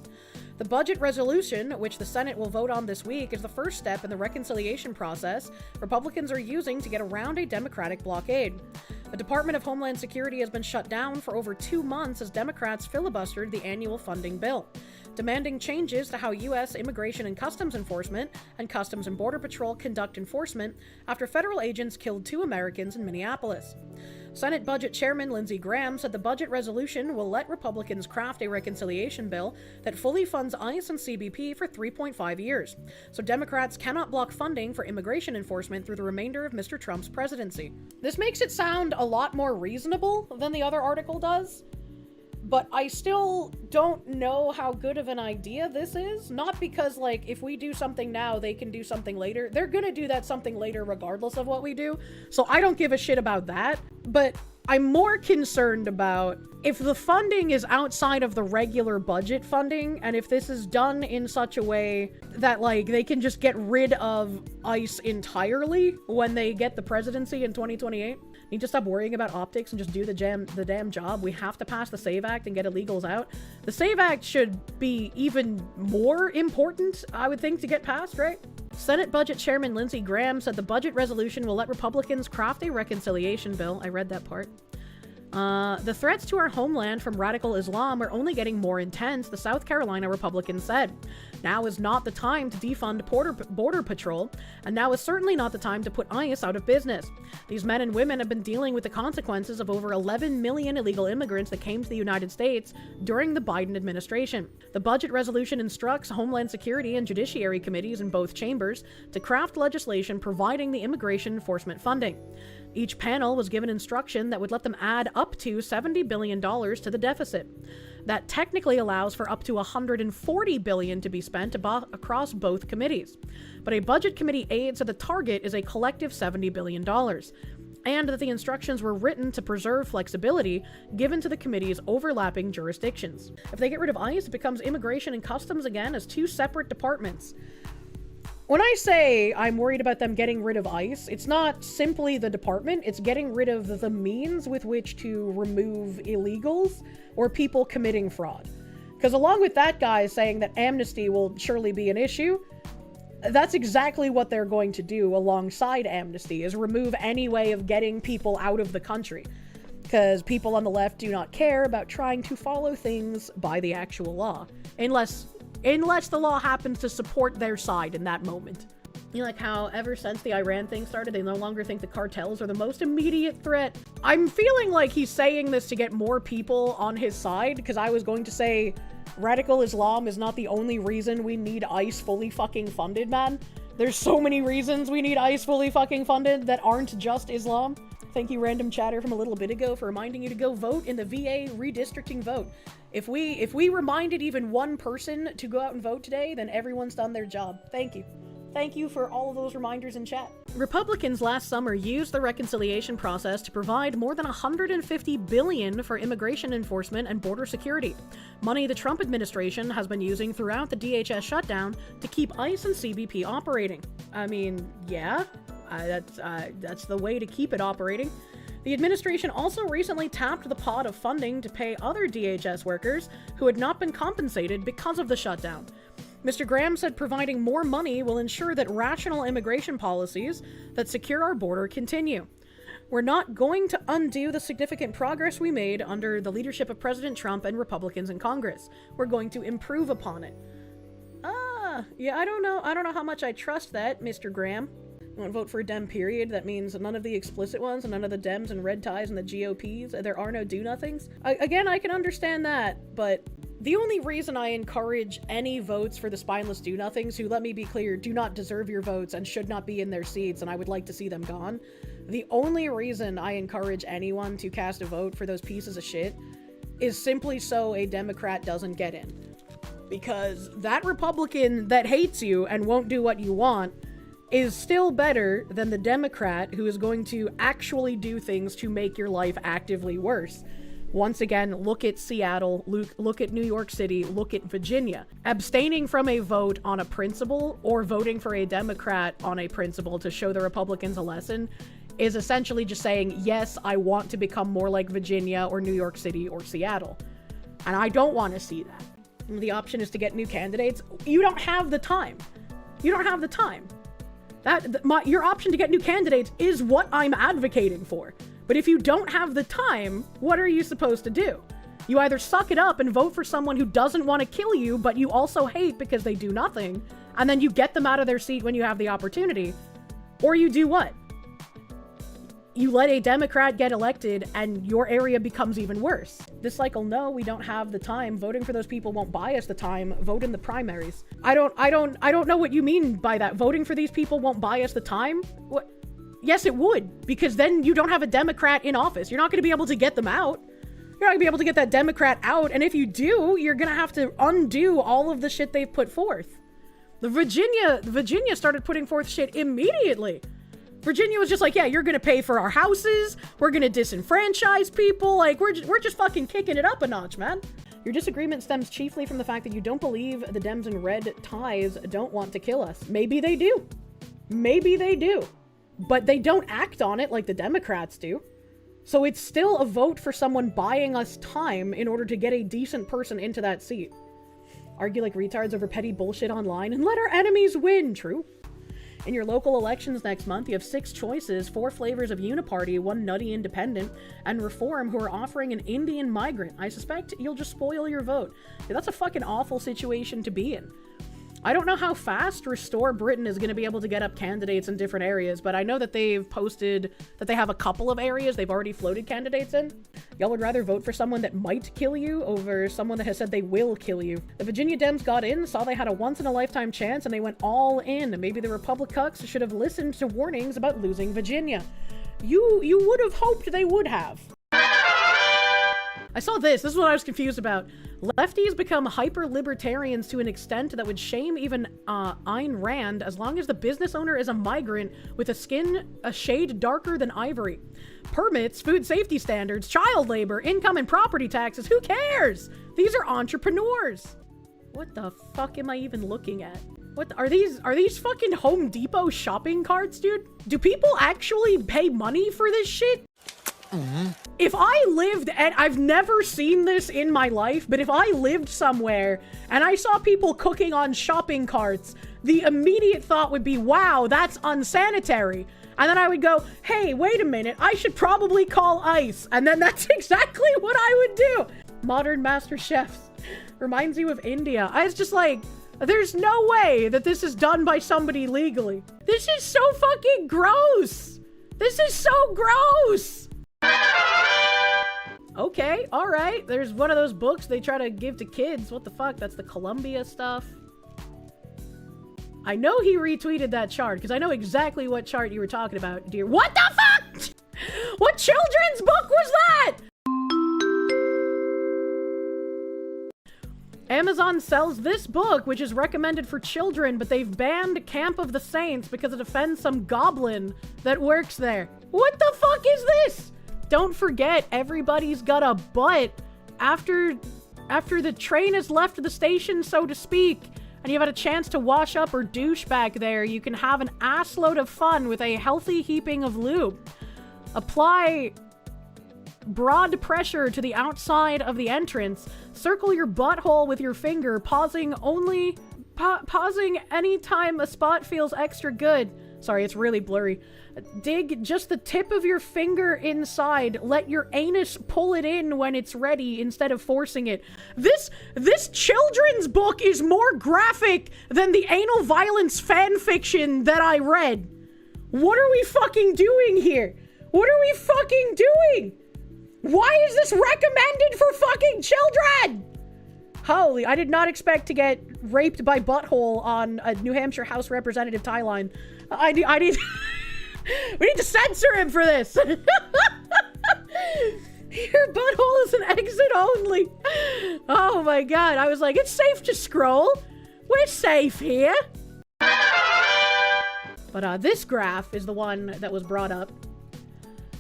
The budget resolution, which the Senate will vote on this week, is the first step in the reconciliation process Republicans are using to get around a Democratic blockade. The Department of Homeland Security has been shut down for over 2 months as Democrats filibustered the annual funding bill, demanding changes to how U.S. Immigration and Customs Enforcement and Customs and Border Patrol conduct enforcement after federal agents killed 2 Americans in Minneapolis. Senate Budget Chairman Lindsey Graham said the budget resolution will let Republicans craft a reconciliation bill that fully funds ICE and CBP for 3.5 years, so Democrats cannot block funding for immigration enforcement through the remainder of Mr. Trump's presidency. This makes it sound a lot more reasonable than the other article does, but I still don't know how good of an idea this is. Not because, if we do something now, they can do something later. They're gonna do that something later regardless of what we do. So I don't give a shit about that. But I'm more concerned about if the funding is outside of the regular budget funding, and if this is done in such a way that, they can just get rid of ICE entirely when they get the presidency in 2028. Need to stop worrying about optics and just do the damn job. We have to pass the SAVE Act and get illegals out. The SAVE Act should be even more important, I would think, to get passed, right? Senate Budget Chairman Lindsey Graham said the budget resolution will let Republicans craft a reconciliation bill. I read that part. The threats to our homeland from radical Islam are only getting more intense, the South Carolina Republican said. Now is not the time to defund Border Patrol, and now is certainly not the time to put ICE out of business. These men and women have been dealing with the consequences of over 11 million illegal immigrants that came to the United States during the Biden administration. The budget resolution instructs Homeland Security and Judiciary committees in both chambers to craft legislation providing the immigration enforcement funding. Each panel was given instruction that would let them add up to $70 billion to the deficit. That technically allows for up to $140 billion to be spent across both committees. But a budget committee aides that the target is a collective $70 billion. And that the instructions were written to preserve flexibility given to the committee's overlapping jurisdictions. If they get rid of ICE, it becomes Immigration and Customs again as 2 separate departments. When I say I'm worried about them getting rid of ICE, it's not simply the department, it's getting rid of the means with which to remove illegals or people committing fraud. Because along with that guy saying that amnesty will surely be an issue, that's exactly what they're going to do alongside amnesty, is remove any way of getting people out of the country. Because people on the left do not care about trying to follow things by the actual law. Unless the law happens to support their side in that moment. You know, like how ever since the Iran thing started, they no longer think the cartels are the most immediate threat. I'm feeling like he's saying this to get more people on his side, because I was going to say radical Islam is not the only reason we need ICE fully fucking funded, man. There's so many reasons we need ICE fully fucking funded that aren't just Islam. Thank you, random chatter from a little bit ago, for reminding you to go vote in the VA redistricting vote. If we reminded even one person to go out and vote today, then everyone's done their job. Thank you. Thank you for all of those reminders in chat. Republicans last summer used the reconciliation process to provide more than $150 billion for immigration enforcement and border security. Money the Trump administration has been using throughout the DHS shutdown to keep ICE and CBP operating. I mean, yeah, that's the way to keep it operating. The administration also recently tapped the pot of funding to pay other DHS workers who had not been compensated because of the shutdown. Mr. Graham said providing more money will ensure that rational immigration policies that secure our border continue. We're not going to undo the significant progress we made under the leadership of President Trump and Republicans in Congress. We're going to improve upon it. Yeah, I don't know how much I trust that, Mr. Graham. You want to vote for a Dem period? That means none of the explicit ones, and none of the Dems and red ties and the GOPs. There are no do-nothings. Again, I can understand that, but the only reason I encourage any votes for the spineless do-nothings, who, let me be clear, do not deserve your votes and should not be in their seats, and I would like to see them gone. The only reason I encourage anyone to cast a vote for those pieces of shit is simply so a Democrat doesn't get in. Because that Republican that hates you and won't do what you want is still better than the Democrat who is going to actually do things to make your life actively worse. Once again, look at Seattle, look at New York City, look at Virginia. Abstaining from a vote on a principle or voting for a Democrat on a principle to show the Republicans a lesson is essentially just saying, yes, I want to become more like Virginia or New York City or Seattle. And I don't want to see that. The option is to get new candidates. You don't have the time. You don't have the time. Your option to get new candidates is what I'm advocating for. But if you don't have the time, what are you supposed to do? You either suck it up and vote for someone who doesn't want to kill you, but you also hate because they do nothing, and then you get them out of their seat when you have the opportunity, or you do what? You let a Democrat get elected and your area becomes even worse. This cycle, no, we don't have the time. Voting for those people won't buy us the time. Vote in the primaries. I don't know what you mean by that. Voting for these people won't buy us the time? What? Yes, it would, because then you don't have a Democrat in office. You're not going to be able to get them out. You're not going to be able to get that Democrat out, and if you do, you're going to have to undo all of the shit they've put forth. Virginia started putting forth shit immediately. Virginia was just like, yeah, you're going to pay for our houses. We're going to disenfranchise people. Like, we're just fucking kicking it up a notch, man. Your disagreement stems chiefly from the fact that you don't believe the Dems and red ties don't want to kill us. Maybe they do. Maybe they do. But they don't act on it like the Democrats do. So it's still a vote for someone buying us time in order to get a decent person into that seat. Argue like retards over petty bullshit online and let our enemies win. True. In your local elections next month, you have 6 choices, 4 flavors of Uniparty, 1 nutty independent, and Reform, who are offering an Indian migrant. I suspect you'll just spoil your vote. Yeah, that's a fucking awful situation to be in. I don't know how fast Restore Britain is going to be able to get up candidates in different areas, but I know that they've posted that they have a couple of areas they've already floated candidates in. Y'all would rather vote for someone that might kill you over someone that has said they will kill you. The Virginia Dems got in, saw they had a once-in-a-lifetime chance, and they went all in. Maybe the Republicans should have listened to warnings about losing Virginia. You would have hoped they would have. I saw this. This is what I was confused about. Lefties become hyper-libertarians to an extent that would shame even Ayn Rand as long as the business owner is a migrant with a skin a shade darker than ivory. Permits, food safety standards, child labor, income and property taxes. Who cares? These are entrepreneurs. What the fuck am I even looking at? What are these fucking Home Depot shopping carts, dude? Do people actually pay money for this shit? If I lived, and I've never seen this in my life, but if I lived somewhere and I saw people cooking on shopping carts, the immediate thought would be, wow, that's unsanitary. And then I would go, hey, wait a minute, I should probably call ICE. And then that's exactly what I would do. Modern Master Chefs. Reminds you of India. I was just like, there's no way that this is done by somebody legally. This is so fucking gross. This is so gross. Okay, all right. There's one of those books they try to give to kids. What the fuck? That's the Columbia stuff. I know he retweeted that chart because I know exactly what chart you were talking about, dear. What the fuck? What children's book was that? Amazon sells this book, which is recommended for children, but they've banned Camp of the Saints because it offends some goblin that works there. What the fuck is this? Don't forget, everybody's got a butt after the train has left the station, so to speak, and you've had a chance to wash up or douche back there. You can have an assload of fun with a healthy heaping of lube. Apply broad pressure to the outside of the entrance. Circle your butthole with your finger, pausing anytime a spot feels extra good. Sorry, it's really blurry. Dig just the tip of your finger inside. Let your anus pull it in when it's ready instead of forcing it. This children's book is more graphic than the anal violence fan fiction that I read. What are we fucking doing here? What are we fucking doing? Why is this recommended for fucking children? Holy, I did not expect to get raped by butthole on a New Hampshire House Representative tie line. I need we need to censor him for this. Your butthole is an exit only. Oh my god, I was like, it's safe to scroll. We're safe here. But this graph is the one that was brought up.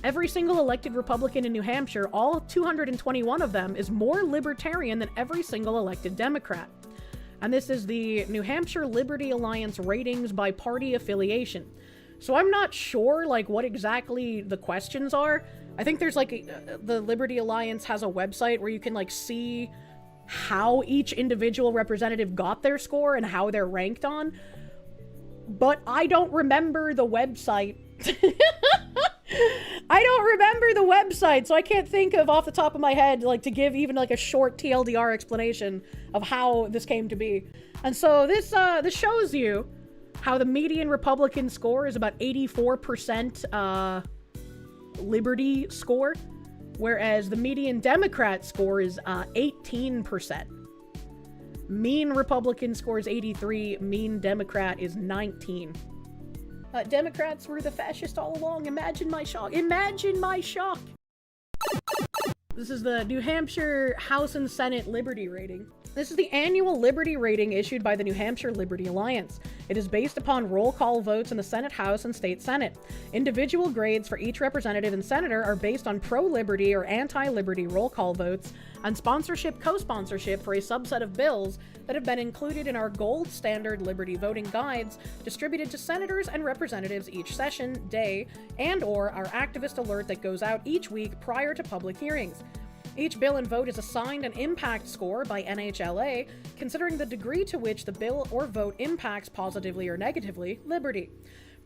Every single elected Republican in New Hampshire, all 221 of them, is more libertarian than every single elected Democrat. And this is the New Hampshire Liberty Alliance ratings by party affiliation. So I'm not sure, like, what exactly the questions are. I think there's, like, the Liberty Alliance has a website where you can, like, see how each individual representative got their score and how they're ranked on. But I don't remember the website. I don't remember the website, so I can't think of off the top of my head, like, to give even, like, a short TLDR explanation of how this came to be. And so this shows you how the median Republican score is about 84% Liberty score, whereas the median Democrat score is 18%. Mean Republican score is 83, mean Democrat is 19. Democrats were the fascists all along. Imagine my shock. Imagine my shock. This is the New Hampshire House and Senate Liberty Rating. This is the annual Liberty Rating issued by the New Hampshire Liberty Alliance. It is based upon roll call votes in the Senate, House, and State Senate. Individual grades for each representative and senator are based on pro-liberty or anti-liberty roll call votes and sponsorship, co-sponsorship for a subset of bills that have been included in our gold standard Liberty voting guides distributed to senators and representatives each session, day, and/or our activist alert that goes out each week prior to public hearings. Each bill and vote is assigned an impact score by NHLA, considering the degree to which the bill or vote impacts positively or negatively liberty.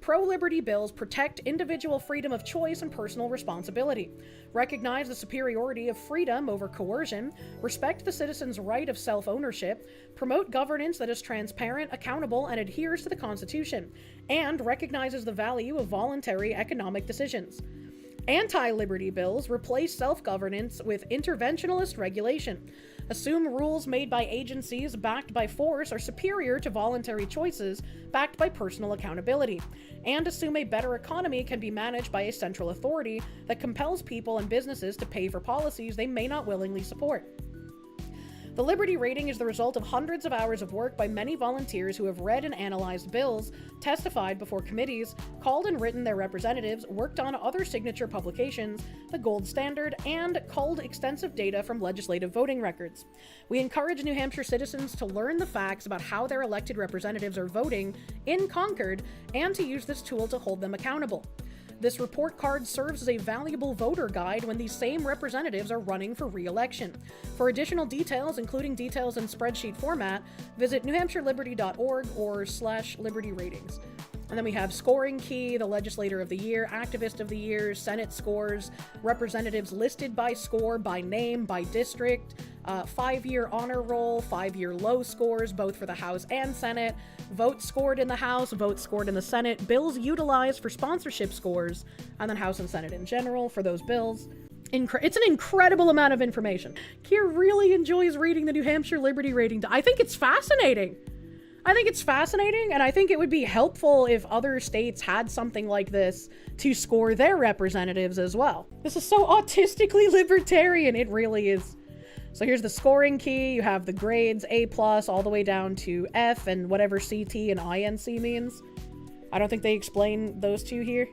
Pro-liberty bills protect individual freedom of choice and personal responsibility, recognize the superiority of freedom over coercion, respect the citizen's right of self-ownership, promote governance that is transparent, accountable, and adheres to the Constitution, and recognizes the value of voluntary economic decisions. Anti-liberty bills replace self-governance with interventionist regulation, assume rules made by agencies backed by force are superior to voluntary choices backed by personal accountability, and assume a better economy can be managed by a central authority that compels people and businesses to pay for policies they may not willingly support. The Liberty Rating is the result of hundreds of hours of work by many volunteers who have read and analyzed bills, testified before committees, called and written their representatives, worked on other signature publications, the gold standard, and culled extensive data from legislative voting records. We encourage New Hampshire citizens to learn the facts about how their elected representatives are voting in Concord and to use this tool to hold them accountable. This report card serves as a valuable voter guide when these same representatives are running for re-election. For additional details, including details in spreadsheet format, visit newhampshireliberty.org or /liberty ratings. And then we have scoring key, the legislator of the year, activist of the year, Senate scores, representatives listed by score, by name, by district, 5-year honor roll, 5-year low scores, both for the House and Senate, votes scored in the House, votes scored in the Senate, bills utilized for sponsorship scores, and then House and Senate in general for those bills. It's an incredible amount of information. Kier really enjoys reading the New Hampshire Liberty Rating. I think it's fascinating. And I think it would be helpful if other states had something like this to score their representatives as well. This is so autistically libertarian, it really is. So here's the scoring key. You have the grades A+ all the way down to F and whatever CT and INC means. I don't think they explain those two here.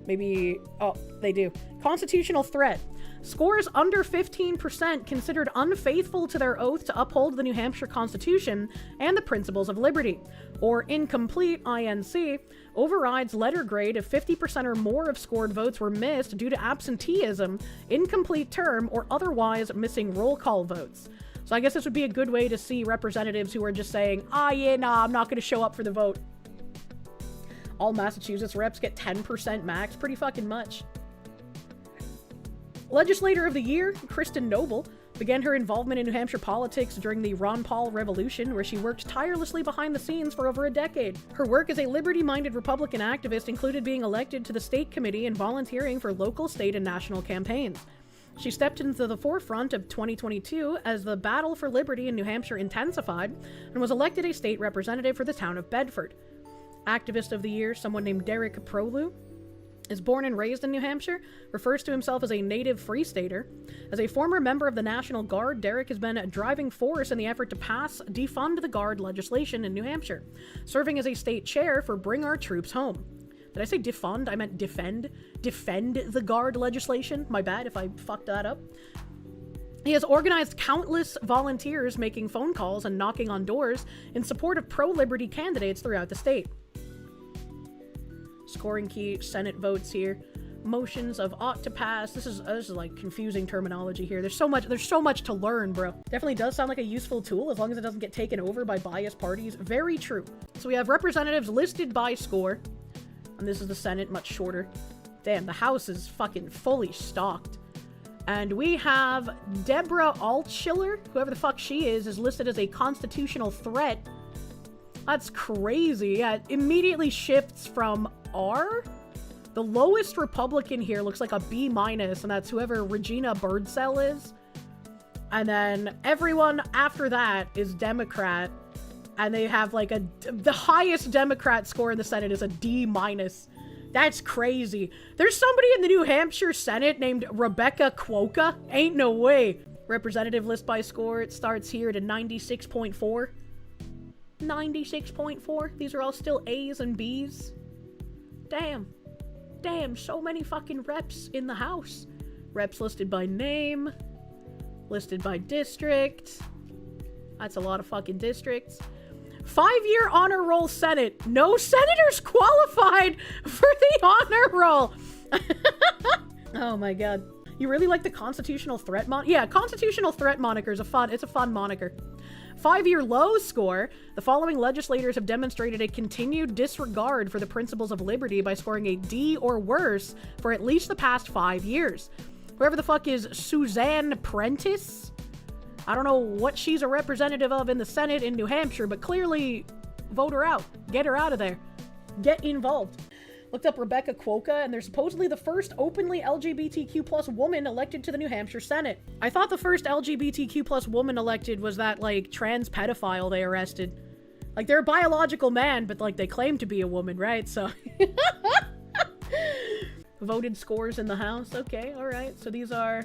Maybe, oh, they do. Constitutional threat. Scores under 15% considered unfaithful to their oath to uphold the New Hampshire Constitution and the principles of liberty. Or incomplete, INC, overrides letter grade if 50% or more of scored votes were missed due to absenteeism, incomplete term, or otherwise missing roll call votes. So I guess this would be a good way to see representatives who are just saying, I'm not going to show up for the vote. All Massachusetts reps get 10% max, pretty fucking much. Legislator of the Year, Kristen Noble, began her involvement in New Hampshire politics during the Ron Paul Revolution, where she worked tirelessly behind the scenes for over a decade. Her work as a liberty-minded Republican activist included being elected to the state committee and volunteering for local, state, and national campaigns. She stepped into the forefront of 2022 as the battle for liberty in New Hampshire intensified and was elected a state representative for the town of Bedford. Activist of the Year, someone named Derek Prolu, is born and raised in New Hampshire, refers to himself as a native Free Stater. As a former member of the National Guard, Derek has been a driving force in the effort to pass defund the Guard legislation in New Hampshire, serving as a state chair for Bring Our Troops Home. Did I say defund? I meant defend. Defend the Guard legislation. My bad if I fucked that up. He has organized countless volunteers making phone calls and knocking on doors in support of pro-liberty candidates throughout the state. Scoring key, Senate votes here. Motions of ought to pass. This is like confusing terminology here. There's so much to learn, bro. Definitely does sound like a useful tool as long as it doesn't get taken over by biased parties. Very true. So we have representatives listed by score. And this is the Senate, much shorter. Damn, the House is fucking fully stocked. And we have Deborah Altschiller, whoever the fuck she is listed as a constitutional threat. That's crazy. Yeah, it immediately shifts from R. The lowest Republican here looks like a B-, and that's whoever Regina Birdsell is. And then everyone after that is Democrat, and they have like the highest Democrat score in the Senate is a D-. That's crazy. There's somebody in the New Hampshire Senate named Rebecca Quokka. Ain't no way. Representative list by score, it starts here at a 96.4. 96.4. These are all still A's and B's. Damn, so many fucking reps in the House. Reps listed by name, listed by district. That's a lot of fucking districts. 5-year honor roll Senate. No senators qualified for the honor roll. Oh my god. You really like the constitutional threat Yeah, constitutional threat moniker is it's a fun moniker. 5-year low score. The following legislators have demonstrated a continued disregard for the principles of liberty by scoring a D or worse for at least the past 5 years. Whoever the fuck is Suzanne Prentice? I don't know what she's a representative of in the Senate in New Hampshire, but clearly vote her out. Get her out of there. Get involved. Looked up Rebecca Quokka, and they're supposedly the first openly LGBTQ+ woman elected to the New Hampshire Senate. I thought the first LGBTQ+ woman elected was that, like, trans pedophile they arrested. Like, they're a biological man, but, like, they claim to be a woman, right? So... Voted scores in the House. Okay, alright. So these are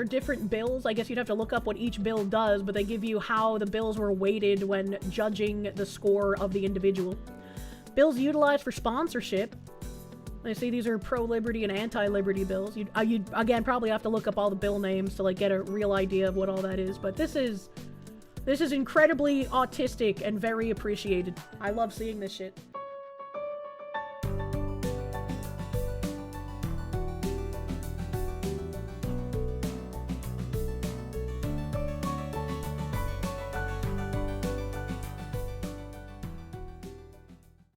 different bills. I guess you'd have to look up what each bill does, but they give you how the bills were weighted when judging the score of the individual. Bills utilized for sponsorship. I see these are pro-liberty and anti-liberty bills. You'd again probably have to look up all the bill names to like get a real idea of what all that is. But this is incredibly autistic and very appreciated. I love seeing this shit.